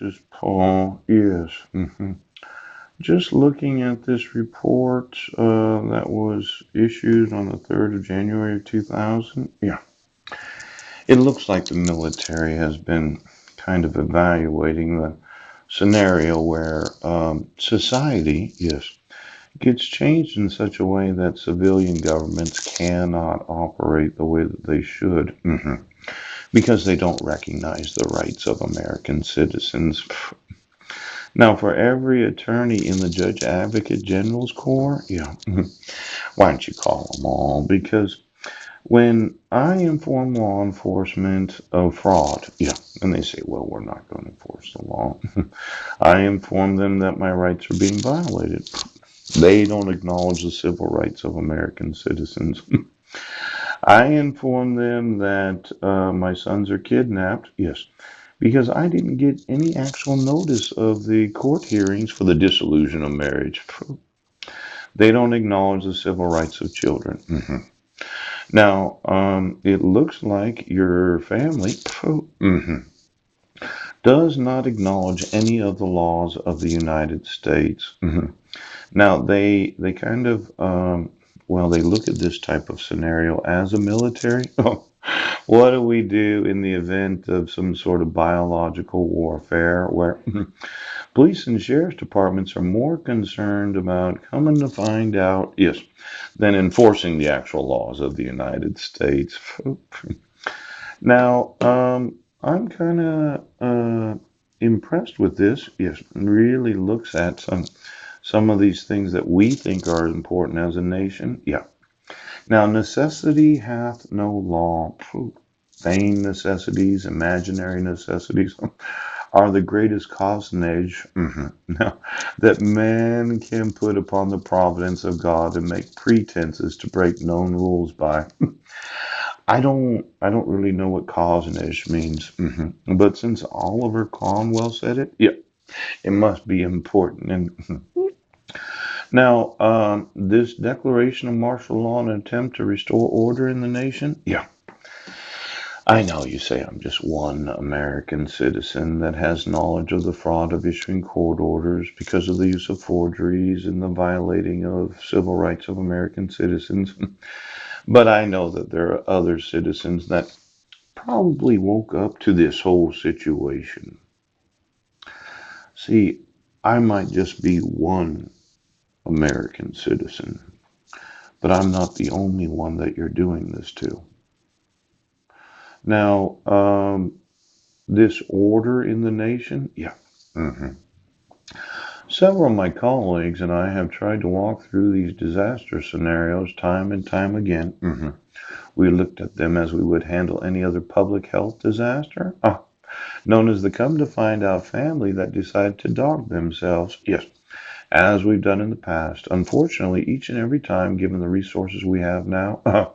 is Paul. Yes. Just looking at this report that was issued on the 3rd of January of 2000. Yeah. It looks like the military has been kind of evaluating the scenario where society, yes, gets changed in such a way that civilian governments cannot operate the way that they should. Because they don't recognize the rights of American citizens. Now, for every attorney in the Judge Advocate General's Corps, yeah, why don't you call them all? Because when I inform law enforcement of fraud, yeah, and they say, well, we're not going to enforce the law, I inform them that my rights are being violated. They don't acknowledge the civil rights of American citizens. I inform them that my sons are kidnapped, yes, because I didn't get any actual notice of the court hearings for the dissolution of marriage. They don't acknowledge the civil rights of children. Now, it looks like your family does not acknowledge any of the laws of the United States. Now, they kind of, well, they look at this type of scenario as a military. What do we do in the event of some sort of biological warfare where police and sheriff's departments are more concerned about coming to find out, yes, than enforcing the actual laws of the United States? Now, I'm kind of impressed with this. Yes, really looks at some of these things that we think are important as a nation. Yeah. Now, necessity hath no law. Vain necessities, imaginary necessities are the greatest cozenage now, that man can put upon the providence of God and make pretenses to break known rules by. I don't really know what cozenage means, but since Oliver Cromwell said it, yeah, it must be important. And now, this declaration of martial law and attempt to restore order in the nation, yeah. I know you say I'm just one American citizen that has knowledge of the fraud of issuing court orders because of the use of forgeries and the violating of civil rights of American citizens. But I know that there are other citizens that probably woke up to this whole situation. See, I might just be one American citizen, but I'm not the only one that you're doing this to. Now, this order in the nation, yeah. hmm Several of my colleagues and I have tried to walk through these disaster scenarios time and time again. We looked at them as we would handle any other public health disaster, known as the come to find out family that decided to dog themselves. Yes, as we've done in the past. Unfortunately, each and every time, given the resources we have now,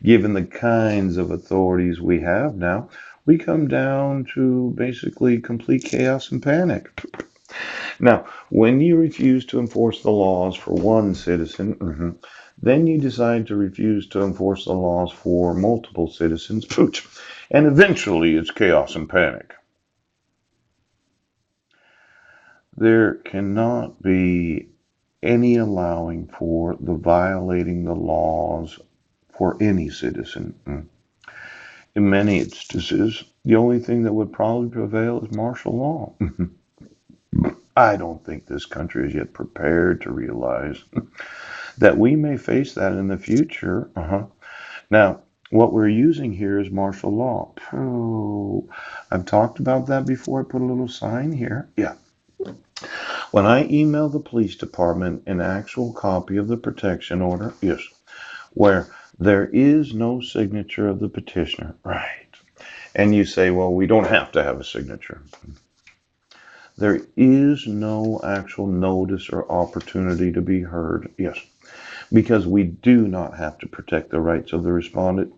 given the kinds of authorities we have now, we come down to basically complete chaos and panic. Now, when you refuse to enforce the laws for one citizen, then you decide to refuse to enforce the laws for multiple citizens, and eventually it's chaos and panic. There cannot be any allowing for the violating the laws for any citizen. In many instances, the only thing that would probably prevail is martial law. I don't think this country is yet prepared to realize that we may face that in the future. Now, what we're using here is martial law. Oh, I've talked about that before. I put a little sign here. Yeah. When I email the police department an actual copy of the protection order, yes, where there is no signature of the petitioner, right? And you say, well, we don't have to have a signature. There is no actual notice or opportunity to be heard, yes, because we do not have to protect the rights of the respondent.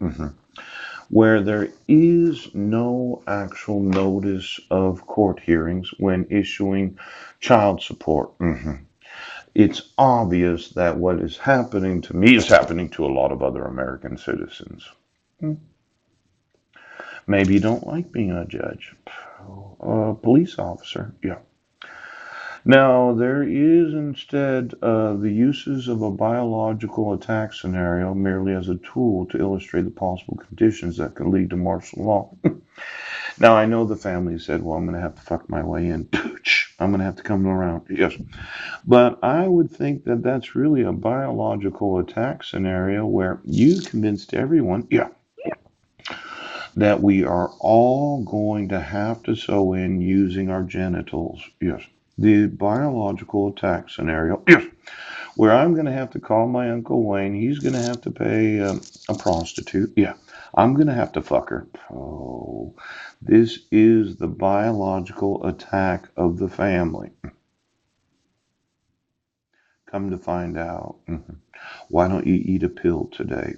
Where there is no actual notice of court hearings when issuing child support. It's obvious that what is happening to me is happening to a lot of other American citizens. Maybe you don't like being a judge. Police officer. Yeah. Now, there is instead the uses of a biological attack scenario merely as a tool to illustrate the possible conditions that can lead to martial law. Now, I know the family said, well, I'm going to have to fuck my way in. I'm going to have to come around. Yes. But I would think that that's really a biological attack scenario where you convinced everyone, yeah, that we are all going to have to sew in using our genitals. Yes. The biological attack scenario. Yes. Where I'm going to have to call my Uncle Wayne. He's going to have to pay a prostitute. Yeah. I'm going to have to fuck her. Oh, this is the biological attack of the family. Come to find out. Why don't you eat a pill today?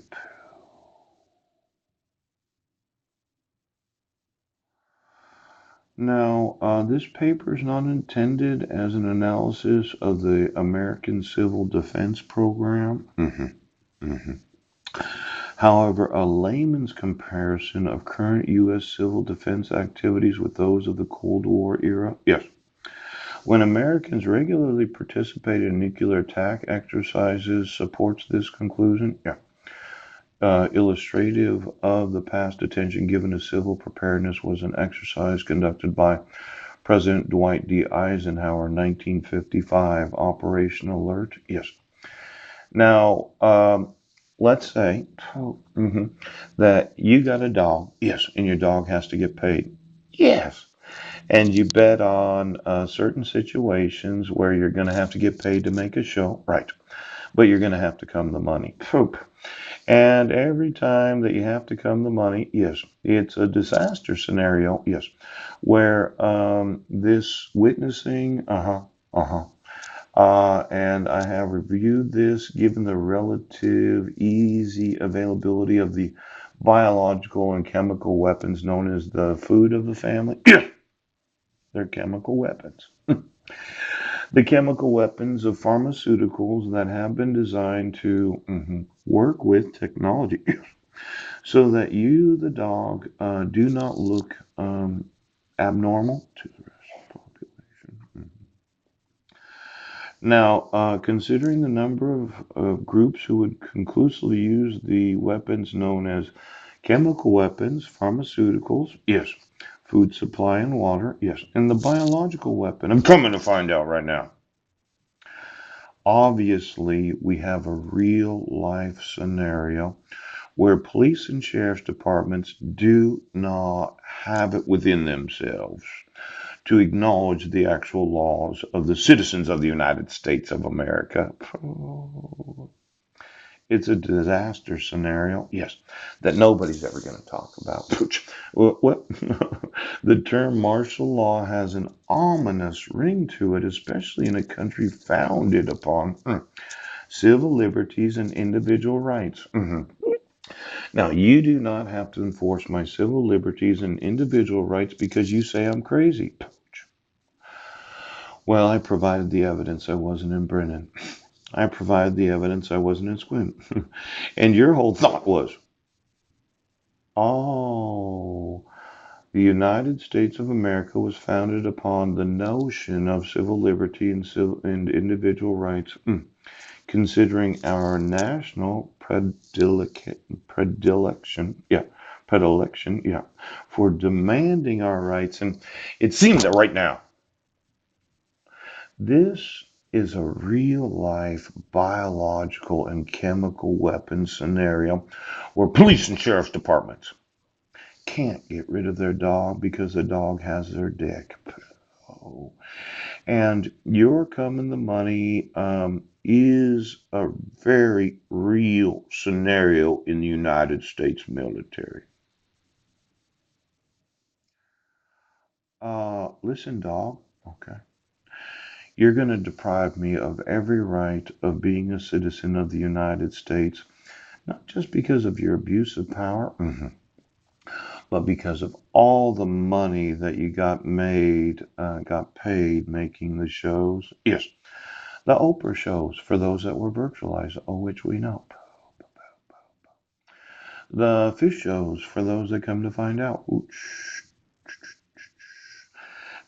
Now, this paper is not intended as an analysis of the American Civil Defense Program. However, a layman's comparison of current U.S. civil defense activities with those of the Cold War era. Yes. When Americans regularly participate in nuclear attack exercises supports this conclusion. Yeah. Illustrative of the past attention given to civil preparedness was an exercise conducted by President Dwight D. Eisenhower in 1955, Operation Alert. Yes. Now, let's say that you got a dog. Yes. And your dog has to get paid. Yes. And you bet on certain situations where you're going to have to get paid to make a show. Right. But you're going to have to come the money. And every time that you have to come the money, yes, it's a disaster scenario, yes, where this witnessing, and I have reviewed this given the relative easy availability of the biological and chemical weapons known as the food of the family. They're chemical weapons. The chemical weapons of pharmaceuticals that have been designed to work with technology so that you, the dog, do not look abnormal to the rest of the population. Now, considering the number of groups who would conclusively use the weapons known as chemical weapons, pharmaceuticals, yes, food supply and water, yes, and the biological weapon, I'm coming to find out right now. Obviously, we have a real life scenario where police and sheriff's departments do not have it within themselves to acknowledge the actual laws of the citizens of the United States of America. It's a disaster scenario, yes, that nobody's ever going to talk about. What? The term martial law has an ominous ring to it, especially in a country founded upon civil liberties and individual rights. Now, you do not have to enforce my civil liberties and individual rights because you say I'm crazy. Well, I provided the evidence I wasn't in Brennan. I provided the evidence I wasn't in Squint. And your whole thought was, oh, the United States of America was founded upon the notion of civil liberty and individual rights, considering our national predilection, yeah, for demanding our rights. And it seems that right now, this is a real life biological and chemical weapon scenario where police and sheriff's departments can't get rid of their dog because the dog has their dick. Oh. And your coming the money is a very real scenario in the United States military. Listen, dog. Okay. You're going to deprive me of every right of being a citizen of the United States, not just because of your abuse of power, but because of all the money that you got paid making the shows. Yes, the Oprah shows for those that were virtualized, of which we know. The fish shows for those that come to find out.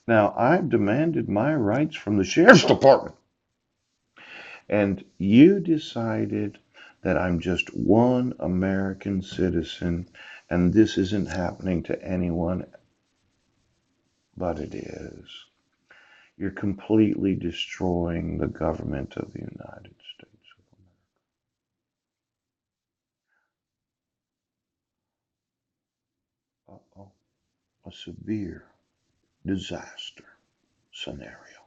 Now, I've demanded my rights from the sheriff's department, and you decided that I'm just one American citizen, and this isn't happening to anyone, but it is. You're completely destroying the government of the United States of America. Uh-oh. A severe disaster scenario.